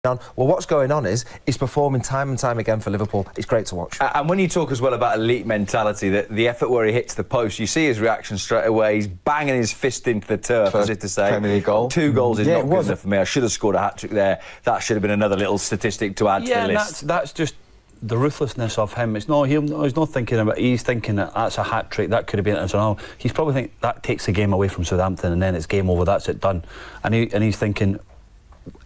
on. Well, what's going on is he's performing time and time again for Liverpool. It's great to watch. And when you talk as well about elite mentality, the effort where he hits the post, you see his reaction straight away. He's banging his fist into the turf, as if to say, Premier League goal. 2 goals is not good enough for me. I should have scored a hat-trick there. That should have been another little statistic to add to the list. Yeah, that's just the ruthlessness of him. He's not thinking about. He's thinking that that's a hat trick. That could have been. So he's probably thinking that takes the game away from Southampton, and then it's game over. That's it, done. And he's thinking,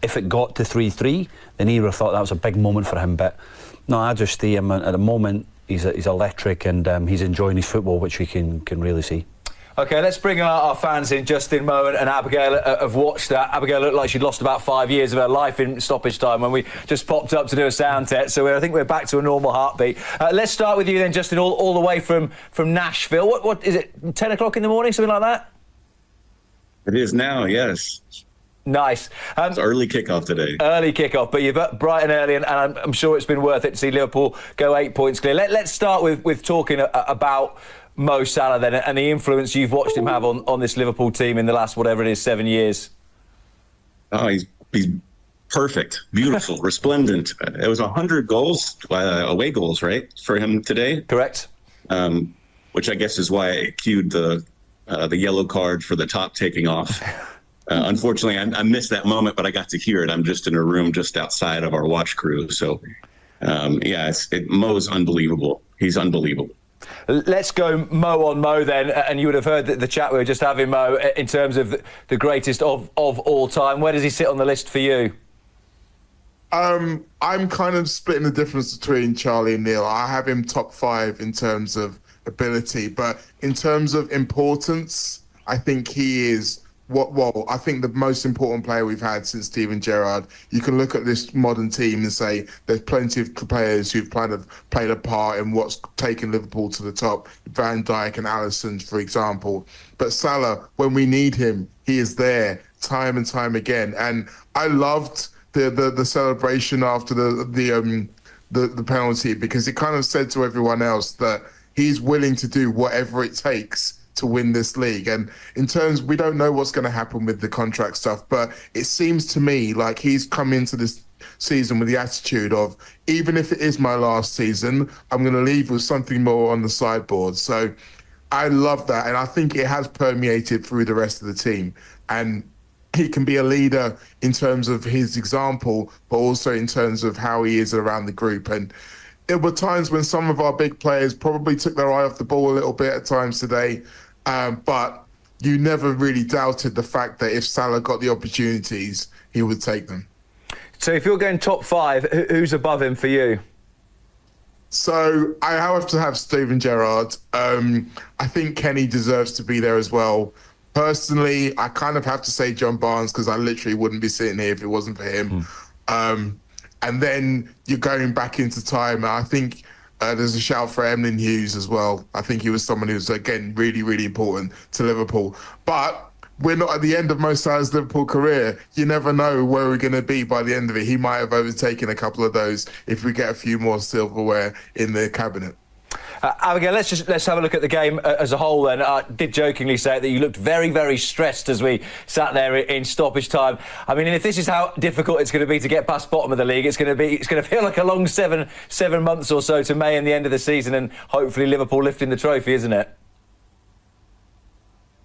if it got to 3-3, then he would have thought that was a big moment for him. But no, I just see him at the moment. He's electric, and he's enjoying his football, which we can really see. OK, let's bring our fans in. Justin, Mo and Abigail have watched that. Abigail looked like she'd lost about 5 years of her life in stoppage time when we just popped up to do a sound test. So I think we're back to a normal heartbeat. Let's start with you then, Justin, all the way from Nashville. What is it, 10 o'clock in the morning, something like that? It is now, yes. Nice. It's early kickoff today. Early kickoff, but you're bright and early, and I'm sure it's been worth it to see Liverpool go 8 points clear. Let's start with talking about Mo Salah then, and the influence you've watched him have on this Liverpool team in the last, whatever it is, 7 years. Oh, he's perfect, beautiful, resplendent. It was 100 goals, away goals, right, for him today? Correct. Which I guess is why I cued the yellow card for the top taking off. Unfortunately, I missed that moment, but I got to hear it. I'm just in a room just outside of our watch crew. So, Mo's unbelievable. He's unbelievable. Let's go Mo on Mo then, and you would have heard the chat we were just having, Mo, in terms of the greatest of all time. Where does he sit on the list for you? I'm kind of splitting the difference between Charlie and Neil. I have him top 5 in terms of ability, but in terms of importance, I think he is I think the most important player we've had since Steven Gerrard. You can look at this modern team and say there's plenty of players who've kind of played a part in what's taken Liverpool to the top. Van Dijk and Alisson, for example. But Salah, when we need him, he is there time and time again. And I loved the celebration after the penalty, because it kind of said to everyone else that he's willing to do whatever it takes to win this league. And in terms, we don't know what's going to happen with the contract stuff, but it seems to me like he's come into this season with the attitude of, even if it is my last season, I'm going to leave with something more on the sideboard. So I love that, and I think it has permeated through the rest of the team. And he can be a leader in terms of his example, but also in terms of how he is around the group. And there were times when some of our big players probably took their eye off the ball a little bit at times today. But you never really doubted the fact that if Salah got the opportunities, he would take them. So if you're going top 5, who's above him for you? So I have to have Steven Gerrard. I think Kenny deserves to be there as well. Personally, I kind of have to say John Barnes, because I literally wouldn't be sitting here if it wasn't for him. And then you're going back into time. I think there's a shout for Emlyn Hughes as well. I think he was someone who was, again, really, really important to Liverpool. But we're not at the end of Mo Salah's Liverpool career. You never know where we're going to be by the end of it. He might have overtaken a couple of those if we get a few more silverware in the cabinet. Abigail, let's have a look at the game as a whole then. I did jokingly say that you looked very, very stressed as we sat there in stoppage time. I mean, if this is how difficult it's going to be to get past bottom of the league, it's going to feel like a long seven months or so to May and the end of the season, and hopefully Liverpool lifting the trophy, isn't it?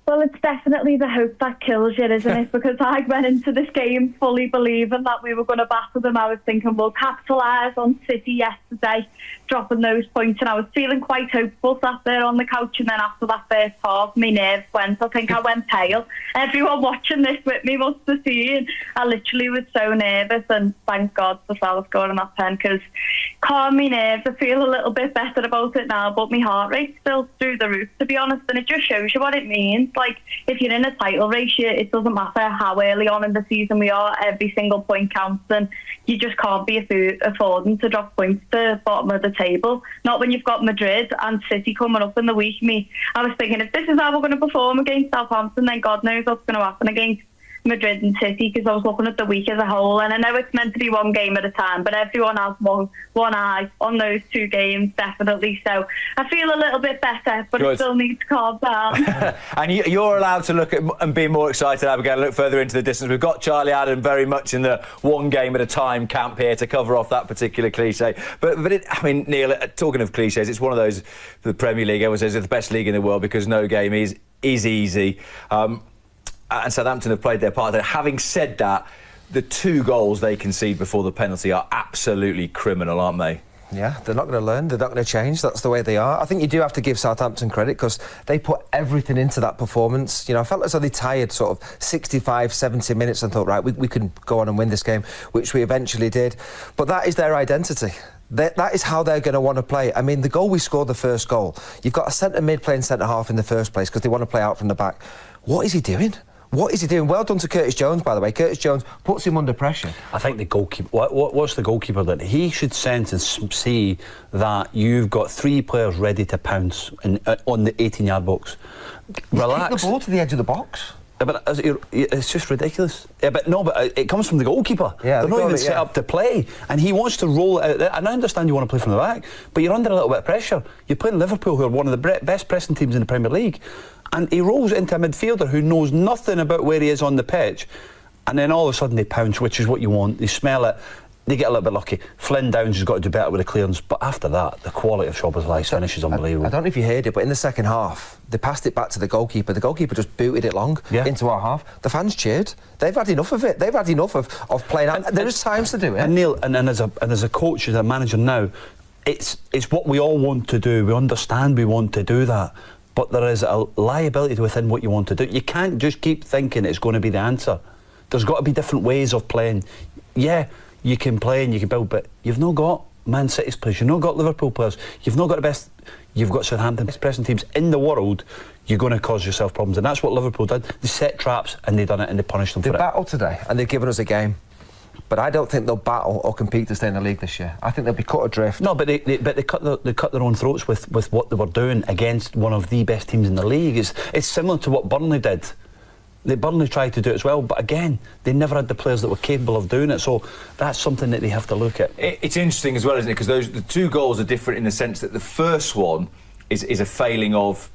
Well, it's definitely the hope that kills you, isn't it? Because I went into this game fully believing that we were going to battle them. I was thinking we'll capitalise on City yesterday, dropping those points, and I was feeling quite hopeful, sat there on the couch. And then after that first half, my nerves went. I think I went pale. Everyone watching this with me must have seen. I literally was so nervous, and thank God for Salah scoring that pen, because calm my nerves. I feel a little bit better about it now, but my heart rate's still through the roof, to be honest. And it just shows you what it means. Like, if you're in a title race, it doesn't matter how early on in the season we are, every single point counts, and you just can't be affording to drop points to the bottom of the table. Not when you've got Madrid and City coming up in the week. I was thinking, if this is how we're going to perform against Southampton, then God knows what's going to happen against Madrid and City, because I was looking at the week as a whole, and I know it's meant to be one game at a time, but everyone has one eye on those 2 games, definitely. So I feel a little bit better, but I still need to calm down. And you're allowed to look at and be more excited, Abigail, look further into the distance. We've got Charlie Adam very much in the one game at a time camp here to cover off that particular cliche. But I mean, Neil, talking of cliches, it's one of those, the Premier League, everyone says it's the best league in the world because no game is easy. And Southampton have played their part there. Having said that, the 2 goals they concede before the penalty are absolutely criminal, aren't they? Yeah, they're not going to learn, they're not going to change, that's the way they are. I think you do have to give Southampton credit because they put everything into that performance. You know, I felt as though they tired sort of 65, 70 minutes and thought, right, we can go on and win this game, which we eventually did. But that is their identity. That is how they're going to want to play. I mean, the goal we scored, the first goal, you've got a centre mid playing centre half in the first place because they want to play out from the back. What is he doing? What is he doing? Well done to Curtis Jones, by the way. Curtis Jones puts him under pressure. I think the goalkeeper... What's the goalkeeper that he should sense and see that you've got 3 players ready to pounce on the 18-yard box. Relax. Kick the ball to the edge of the box. Yeah, but it's just ridiculous. Yeah, but it comes from the goalkeeper. Yeah, they're not even set up to play, and he wants to roll it out there. And I understand you want to play from the back, but you're under a little bit of pressure. You're playing Liverpool, who are one of the best pressing teams in the Premier League, and he rolls into a midfielder who knows nothing about where he is on the pitch, and then all of a sudden they pounce, which is what you want. They smell it. They get a little bit lucky. Flynn Downs has got to do better with the clearance, but after that, the quality of Szoboszlai's finish is unbelievable. I don't know if you heard it, but in the second half, they passed it back to the goalkeeper. The goalkeeper just booted it long into our half. The fans cheered. They've had enough of it. They've had enough of playing out. There is times to do it. And Neil, and as a coach, as a manager now, it's what we all want to do. We understand we want to do that, but there is a liability within what you want to do. You can't just keep thinking it's going to be the answer. There's got to be different ways of playing. Yeah, you can play and you can build, but you've not got Man City's players, you've not got Liverpool players, you've not got the best, you've got Southampton, best pressing teams in the world. You're going to cause yourself problems, and that's what Liverpool did. They set traps and they done it, and they punished them for it. They battled today and they've given us a game, but I don't think they'll battle or compete to stay in the league this year. I think they'll be cut adrift. No, but they cut their own throats with what they were doing against one of the best teams in the league. It's similar to what Burnley did. Burnley tried to do it as well, but again, they never had the players that were capable of doing it, so that's something that they have to look at. It's interesting as well, isn't it? Because the 2 goals are different in the sense that the first one is a failing of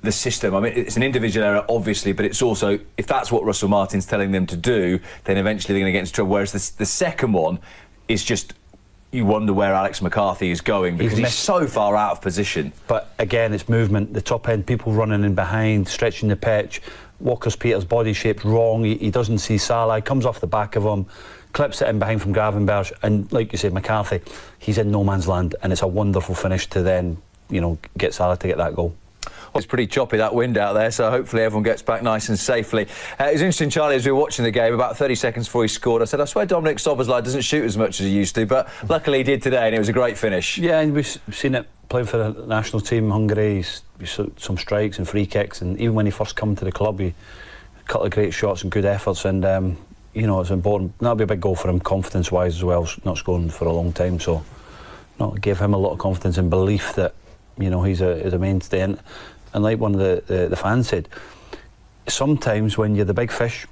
the system. I mean, it's an individual error, obviously, but it's also, if that's what Russell Martin's telling them to do, then eventually they're going to get into trouble. Whereas the second one is just, you wonder where Alex McCarthy is going because he's so far out of position. But again, it's movement, the top end, people running in behind, stretching the pitch. Walker-Peters' body shape's wrong. He doesn't see Salah. He comes off the back of him, clips it in behind from Gravenberch, and like you said, McCarthy, he's in no man's land, and it's a wonderful finish to then, get Salah to get that goal. It's pretty choppy, that wind out there, so hopefully everyone gets back nice and safely. It was interesting, Charlie, as we were watching the game, about 30 seconds before he scored, I said, I swear Dominic Szoboszlai doesn't shoot as much as he used to, but luckily he did today, and it was a great finish. Yeah, and we've seen it playing for the national team in Hungary. He's some strikes and free kicks, and even when he first come to the club, he a couple of great shots and good efforts, and it's important. That'll be a big goal for him, confidence-wise as well, not scoring for a long time, so gave him a lot of confidence and belief that he's a mainstay. And like one of the fans said, sometimes when you're the big fish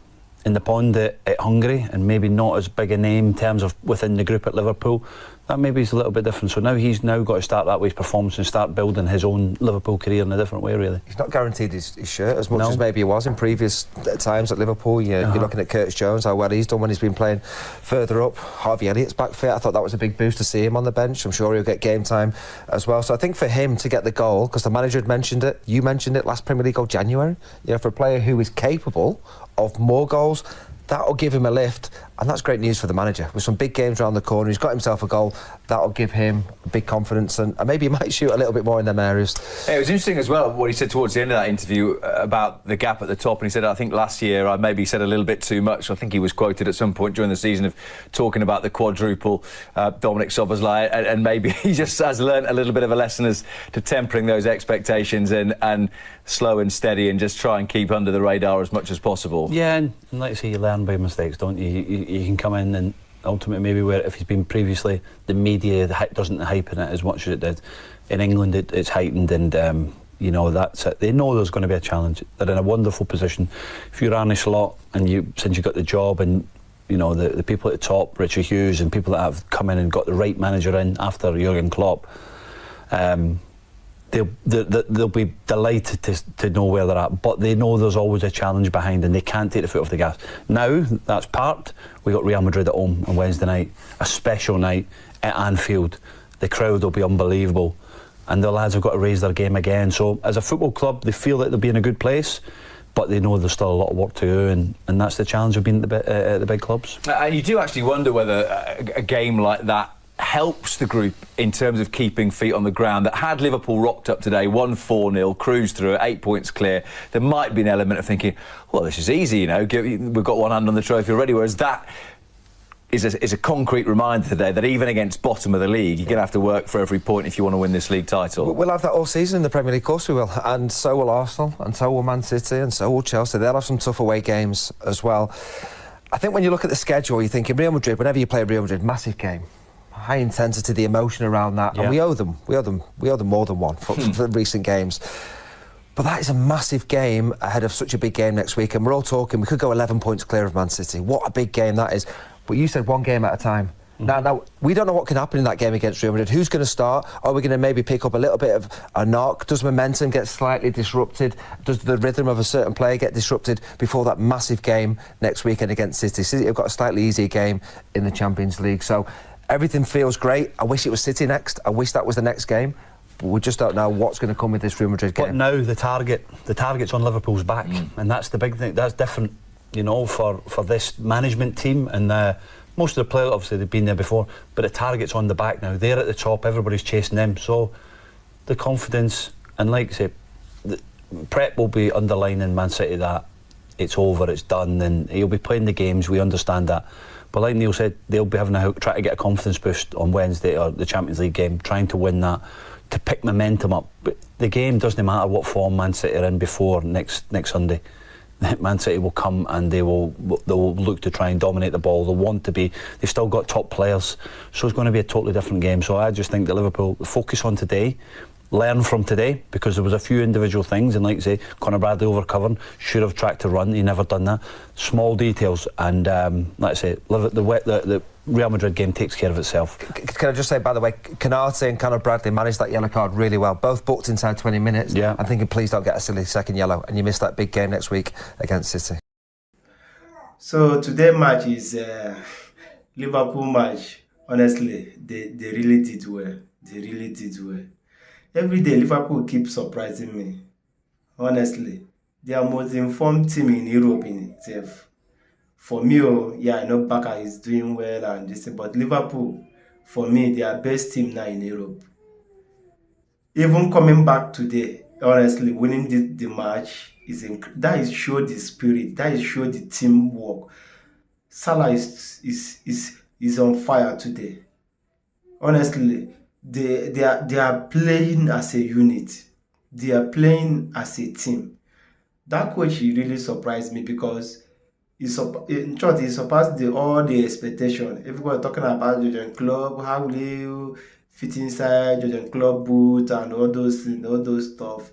in the pond at Hungary and maybe not as big a name in terms of within the group at Liverpool, that maybe is a little bit different. So now he's got to start that with his performance and start building his own Liverpool career in a different way, really. He's not guaranteed his shirt as much as maybe he was in previous times at Liverpool. You're looking at Curtis Jones, how well he's done when he's been playing further up. Harvey Elliott's back fit. I thought that was a big boost to see him on the bench. I'm sure he'll get game time as well. So I think for him to get the goal, because the manager had mentioned it, you mentioned it, last Premier League goal, January, for a player who is capable of more goals, that'll give him a lift, and that's great news for the manager. With some big games around the corner, he's got himself a goal, that'll give him big confidence, and maybe he might shoot a little bit more in them areas. Yeah, it was interesting as well what he said towards the end of that interview about the gap at the top, and he said, I think last year I maybe said a little bit too much. I think he was quoted at some point during the season of talking about the quadruple Dominic Szoboszlai, and maybe he just has learnt a little bit of a lesson as to tempering those expectations and slow and steady and just try and keep under the radar as much as possible. Yeah, and like I say, you learn by mistakes, don't you? You can come in and ultimately maybe where if he's been previously, the media doesn't hype in it as much as it did. In England it's heightened, and you know, that's it. They know there's going to be a challenge. They're in a wonderful position. If you're Arne Slot and since you got the job, and you know the people at the top, Richard Hughes, and people that have come in and got the right manager in after Jurgen Klopp, they'll be delighted to know where they're at. But they know there's always a challenge behind, and they can't take the foot off the gas. Now that's parked. We got Real Madrid at home on Wednesday night, a special night at Anfield. The crowd will be unbelievable, and the lads have got to raise their game again. So as a football club, they feel that they'll be in a good place, but they know there's still a lot of work to do, and that's the challenge of being at the big clubs. And you do actually wonder whether a game like that helps the group in terms of keeping feet on the ground. That had Liverpool rocked up today, won 4-0, cruised through it, 8 points clear, there might be an element of thinking, well, this is easy, you know, we've got one hand on the trophy already, whereas that is a concrete reminder today that even against bottom of the league, you're going to have to work for every point if you want to win this league title. We'll have that all season in the Premier League, of course we will, and so will Arsenal, and so will Man City, and so will Chelsea. They'll have some tough away games as well. I think when you look at the schedule, you're thinking Real Madrid, whenever you play Real Madrid, massive game, high intensity, the emotion around that, and we owe them more than one for the recent games. But that is a massive game ahead of such a big game next week, and we're all talking, we could go 11 points clear of Man City. What a big game that is. But you said one game at a time. Now, we don't know what can happen in that game against Real Madrid. Who's going to start? Are we going to maybe pick up a little bit of a knock? Does momentum get slightly disrupted? Does the rhythm of a certain player get disrupted before that massive game next weekend against City? City have got a slightly easier game in the Champions League. So everything feels great. I wish it was City next. I wish that was the next game. But we just don't know what's going to come with this Real Madrid game. But now the target's on Liverpool's back, and that's the big thing. That's different, you know, for this management team, and most of the players, obviously they've been there before, but the target's on the back now. They're at the top, everybody's chasing them, so the confidence, and like I say, Prep will be underlining Man City that it's over, it's done, and he'll be playing the games, we understand that. But like Neil said, they'll be try to get a confidence boost on Wednesday, or the Champions League game, trying to win that, to pick momentum up. But the game doesn't matter what form Man City are in before next Sunday. Man City will come and they will look to try and dominate the ball. They'll want to be. They've still got top players, so it's going to be a totally different game. So I just think that Liverpool focus on today, learn from today, because there was a few individual things, and like I say, Conor Bradley overcovering, should have tracked a run. He never done that. Small details, and like I say, the Real Madrid game takes care of itself. Can I just say, by the way, Canate and Conor Bradley managed that yellow card really well. Both booked inside 20 minutes. Yeah. I'm thinking, please don't get a silly second yellow, and you miss that big game next week against City. So today's match is Liverpool match. Honestly, they really did well. They really did well. Every day Liverpool keeps surprising me. Honestly, they are most informed team in Europe in itself. For me, I know Baka is doing well and this, but Liverpool, for me, they are best team now in Europe. Even coming back today, honestly, winning the match that is show the spirit. That is show the teamwork. Salah is on fire today. Honestly, they are playing as a unit. They are playing as a team. That coach, he really surprised me, because in short, he surpassed all the expectation. Everybody talking about Jurgen Klopp, how will you fit inside Jurgen Klopp boot and all those stuff.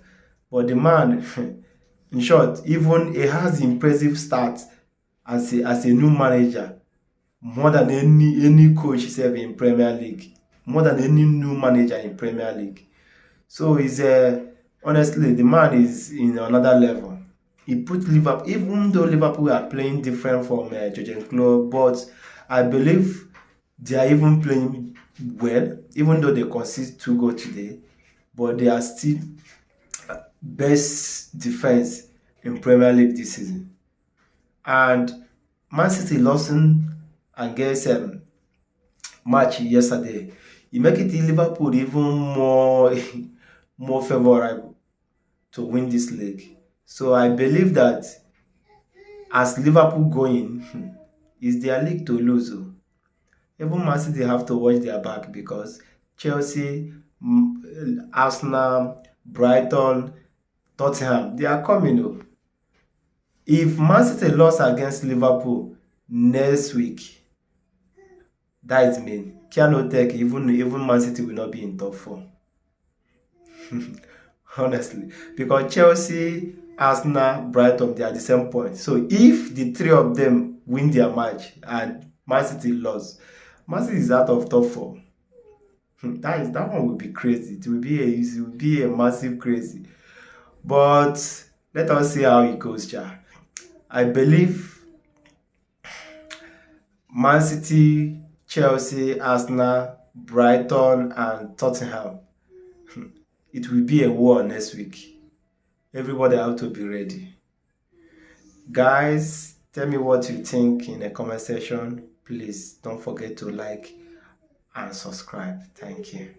But the man, in short, even he has impressive stats as a new manager, more than any coach in Premier League, more than any new manager in Premier League. So he's honestly, the man is in another level. He put Liverpool, even though Liverpool are playing different from Jurgen Klopp, but I believe they are even playing well, even though they concede 2 goals today, but they are still best defense in Premier League this season. And Man City lost against match yesterday. It make it Liverpool even more favorable to win this league. So I believe that as Liverpool going, it's their league to lose. Even Man City have to watch their back, because Chelsea, Arsenal, Brighton, Tottenham, they are coming. If Man City lost against Liverpool next week, that is mean. Cannot take even Man City will not be in top 4. honestly, because Chelsea, Arsenal, Brighton, they are the same point. So if the three of them win their match and Man City lost, Man City is out of top 4. That one will be crazy. It will be a massive crazy. But let us see how it goes, Cha. I believe Man City, Chelsea, Arsenal, Brighton, and Tottenham. It will be a war next week. Everybody have to be ready. Guys, tell me what you think in the comment section. Please don't forget to like and subscribe. Thank you.